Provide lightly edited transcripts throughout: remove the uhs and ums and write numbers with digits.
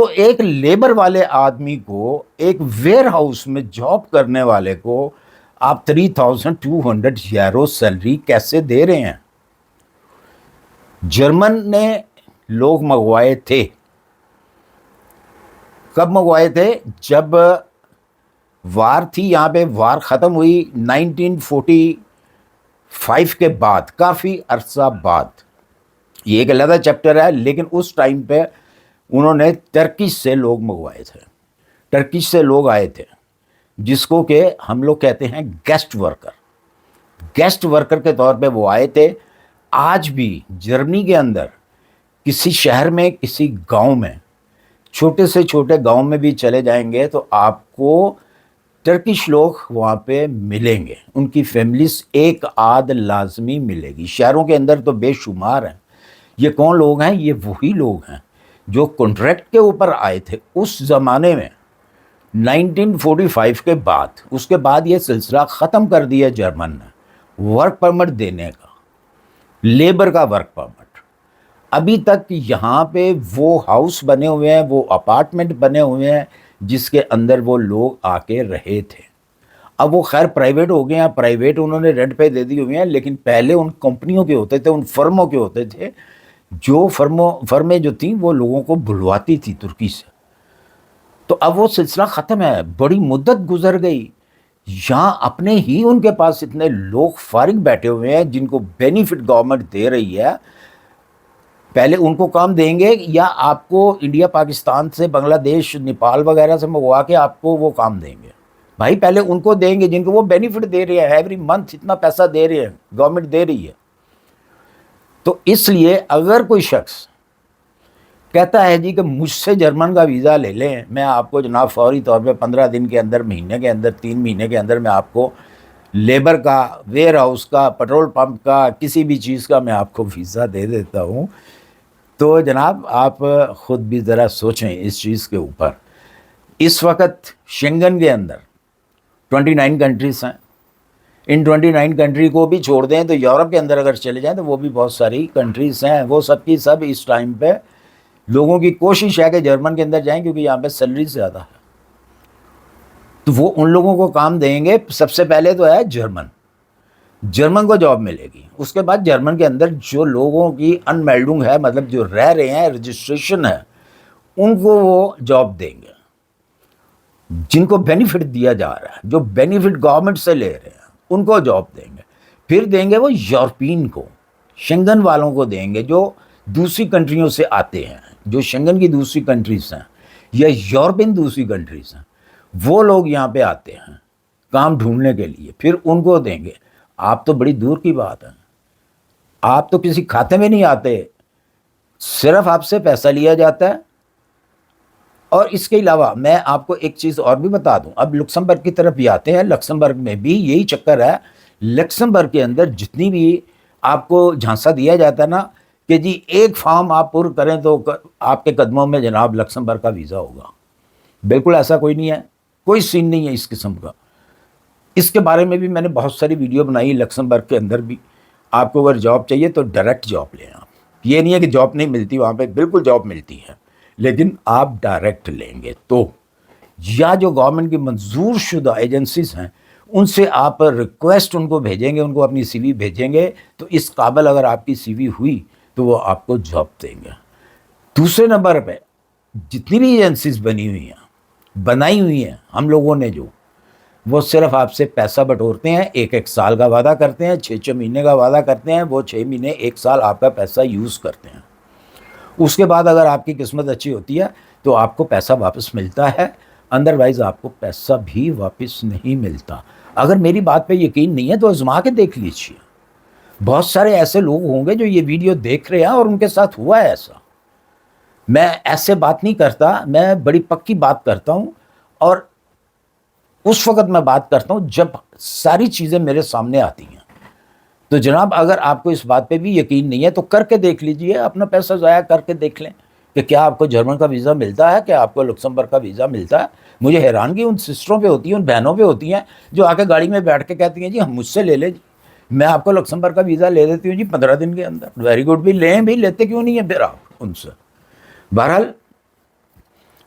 تو ایک لیبر والے آدمی کو، ایک ویئر ہاؤس میں جاب کرنے والے کو آپ 3200 یورو سیلری کیسے دے رہے ہیں؟ جرمن نے لوگ منگوائے تھے، کب منگوائے تھے؟ جب وار تھی یہاں پہ، وار ختم ہوئی 1945 کے بعد، کافی عرصہ بعد، یہ ایک علیحدہ چیپٹر ہے، لیکن اس ٹائم پہ انہوں نے ٹرکش سے لوگ منگوائے تھے، ٹرکش سے لوگ آئے تھے، جس کو کہ ہم لوگ کہتے ہیں گیسٹ ورکر، گیسٹ ورکر کے طور پہ وہ آئے تھے۔ آج بھی جرمنی کے اندر کسی شہر میں، کسی گاؤں میں، چھوٹے سے چھوٹے گاؤں میں بھی چلے جائیں گے تو آپ کو ٹرکش لوگ وہاں پہ ملیں گے، ان کی فیملیز ایک آدھ لازمی ملے گی۔ شہروں کے اندر تو بے شمار ہیں۔ یہ کون لوگ ہیں؟ یہ وہی لوگ ہیں جو کنٹریکٹ کے اوپر آئے تھے اس زمانے میں 1945 کے بعد۔ اس کے بعد یہ سلسلہ ختم کر دیا جرمن نے، ورک پرمٹ دینے کا، لیبر کا ورک پرمٹ۔ ابھی تک یہاں پہ وہ ہاؤس بنے ہوئے ہیں، وہ اپارٹمنٹ بنے ہوئے ہیں جس کے اندر وہ لوگ آ کے رہے تھے۔ اب وہ خیر پرائیویٹ ہو گئے ہیں، پرائیویٹ انہوں نے رینٹ پہ دے دی ہوئی ہیں، لیکن پہلے ان کمپنیوں کے ہوتے تھے، ان فرموں کے ہوتے تھے، جو فرمیں جو تھیں وہ لوگوں کو بلواتی تھی ترکی سے۔ تو اب وہ سلسلہ ختم ہے، بڑی مدت گزر گئی، یہاں اپنے ہی ان کے پاس اتنے لوگ فارغ بیٹھے ہوئے ہیں جن کو بینیفٹ گورنمنٹ دے رہی ہے۔ پہلے ان کو کام دیں گے یا آپ کو انڈیا، پاکستان سے، بنگلہ دیش، نیپال وغیرہ سے منگوا کے آپ کو وہ کام دیں گے؟ بھائی پہلے ان کو دیں گے جن کو وہ بینیفٹ دے رہے ہیں، ایوری منتھ اتنا پیسہ دے رہے ہیں، گورنمنٹ دے رہی ہے۔ تو اس لیے اگر کوئی شخص کہتا ہے جی کہ مجھ سے جرمن کا ویزا لے لیں، میں آپ کو جناب فوری طور پہ 15 دن کے اندر، مہینے کے اندر، 3 مہینے کے اندر میں آپ کو لیبر کا، ویئر ہاؤس کا، پیٹرول پمپ کا، کسی بھی چیز کا میں آپ کو ویزا دے دیتا ہوں، تو جناب آپ خود بھی ذرا سوچیں اس چیز کے اوپر۔ اس وقت شنگن کے اندر 29 کنٹریز ہیں، ان 29 کنٹری کو بھی چھوڑ دیں تو یورپ کے اندر اگر چلے جائیں تو وہ بھی بہت ساری کنٹریز ہیں، وہ سب کی سب اس ٹائم پہ لوگوں کی کوشش ہے کہ جرمن کے اندر جائیں، کیونکہ یہاں پہ سیلری زیادہ ہے، تو وہ ان لوگوں کو کام دیں گے۔ سب سے پہلے تو ہے جرمن کو جاب ملے گی، اس کے بعد جرمن کے اندر جو لوگوں کی ان میلڈنگ ہے، مطلب جو رہ رہے ہیں، رجسٹریشن ہے، ان کو وہ جاب دیں گے، جن کو بینیفٹ دیا جا رہا ہے، جو بینیفٹ گورنمنٹ سے لے رہے ہیں، ان کو جاب دیں گے۔ پھر دیں گے وہ یورپین کو، شنگن والوں کو دیں گے، جو دوسری کنٹریوں سے آتے ہیں، جو شنگن کی دوسری کنٹریز ہیں یا یورپین دوسری کنٹریز ہیں، وہ لوگ یہاں پہ آتے ہیں کام ڈھونڈنے کے لیے، پھر ان کو دیں گے۔ آپ تو بڑی دور کی بات ہے، آپ تو کسی کھاتے میں نہیں آتے، صرف آپ سے پیسہ لیا جاتا ہے۔ اور اس کے علاوہ میں آپ کو ایک چیز اور بھی بتا دوں، اب لکسمبرگ کی طرف بھی آتے ہیں، لکسمبرگ میں بھی یہی چکر ہے۔ لکسمبرگ کے اندر جتنی بھی آپ کو جھانسا دیا جاتا ہے نا کہ جی ایک فارم آپ پر کریں تو آپ کے قدموں میں جناب لکسمبرگ کا ویزا ہوگا، بالکل ایسا کوئی نہیں ہے، کوئی سین نہیں ہے اس قسم کا۔ اس کے بارے میں بھی میں نے بہت ساری ویڈیو بنائی، لکسمبرگ کے اندر بھی آپ کو اگر جاب چاہیے تو ڈائریکٹ جاب لیں آپ، یہ نہیں ہے کہ جاب نہیں ملتی وہاں پہ، بالکل جاب ملتی ہے، لیکن آپ ڈائریکٹ لیں گے تو، یا جو گورنمنٹ کی منظور شدہ ایجنسیز ہیں ان سے آپ ریکویسٹ ان کو بھیجیں گے، ان کو اپنی سی وی بھیجیں گے، تو اس قابل اگر آپ کی سی وی ہوئی تو وہ آپ کو جاب دیں گے۔ دوسرے نمبر پہ جتنی بھی ایجنسیز بنائی ہوئی ہیں ہم لوگوں نے، جو وہ صرف آپ سے پیسہ بٹورتے ہیں، ایک سال کا وعدہ کرتے ہیں، 6 مہینے کا وعدہ کرتے ہیں، وہ 6 مہینے 1 سال آپ کا پیسہ یوز کرتے ہیں۔ اس کے بعد اگر آپ کی قسمت اچھی ہوتی ہے تو آپ کو پیسہ واپس ملتا ہے، اندروائز آپ کو پیسہ بھی واپس نہیں ملتا۔ اگر میری بات پہ یقین نہیں ہے تو آزما کے دیکھ لیجیے، بہت سارے ایسے لوگ ہوں گے جو یہ ویڈیو دیکھ رہے ہیں اور ان کے ساتھ ہوا ہے ایسا۔ میں ایسے بات نہیں کرتا، میں بڑی پکی بات کرتا ہوں، اور اس وقت میں بات کرتا ہوں جب ساری چیزیں میرے سامنے آتی ہیں۔ تو جناب اگر آپ کو اس بات پہ بھی یقین نہیں ہے تو کر کے دیکھ لیجئے، اپنا پیسہ ضائع کر کے دیکھ لیں کہ کیا آپ کو جرمن کا ویزا ملتا ہے، کیا آپ کو لکسمبرگ کا ویزا ملتا ہے۔ مجھے حیرانگی ان سسٹروں پہ ہوتی ہے، ان بہنوں پہ ہوتی ہیں جو آ کے گاڑی میں بیٹھ کے کہتی ہیں جی ہم مجھ سے لے لیں جی، میں آپ کو لکسمبرگ کا ویزا لے دیتی ہوں جی 15 دن کے اندر۔ ویری گڈ، بھی لیں، بھی لیتے کیوں نہیں ہیں پھر آپ ان سے۔ بہرحال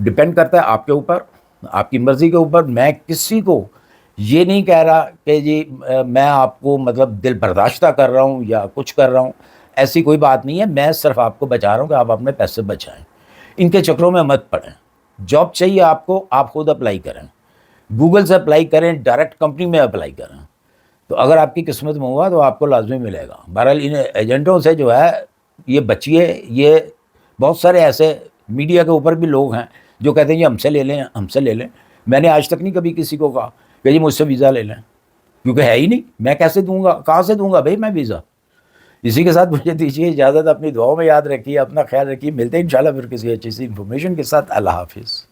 ڈپینڈ کرتا ہے آپ کے اوپر، آپ کی مرضی کے اوپر. میں کسی کو یہ نہیں کہہ رہا کہ جی میں آپ کو مطلب دل برداشتہ کر رہا ہوں یا کچھ کر رہا ہوں، ایسی کوئی بات نہیں ہے. میں صرف آپ کو بچا رہا ہوں کہ آپ اپنے پیسے بچائیں، ان کے چکروں میں مت پڑیں. جاب چاہیے آپ کو، آپ خود اپلائی کریں، گوگل سے اپلائی کریں، ڈائریکٹ کمپنی میں اپلائی کریں. تو اگر آپ کی قسمت میں ہوا تو آپ کو لازمی ملے گا. بہرحال ان ایجنٹوں سے جو ہے یہ بچیے. یہ بہت سارے ایسے میڈیا کے اوپر بھی لوگ ہیں جو کہتے ہیں جی ہم سے لے لیں، ہم سے لے لیں. میں نے آج تک نہیں کبھی کسی کو کہا کہ جی مجھ سے ویزا لے لیں، کیونکہ ہے ہی نہیں. میں کیسے دوں گا، کہاں سے دوں گا بھائی میں ویزا. اسی کے ساتھ مجھے دیجیے اجازت. اپنی دعاؤں میں یاد رکھیے، اپنا خیال رکھیے. ملتے ہیں انشاءاللہ پھر کسی اچھی سی انفارمیشن کے ساتھ. اللہ حافظ.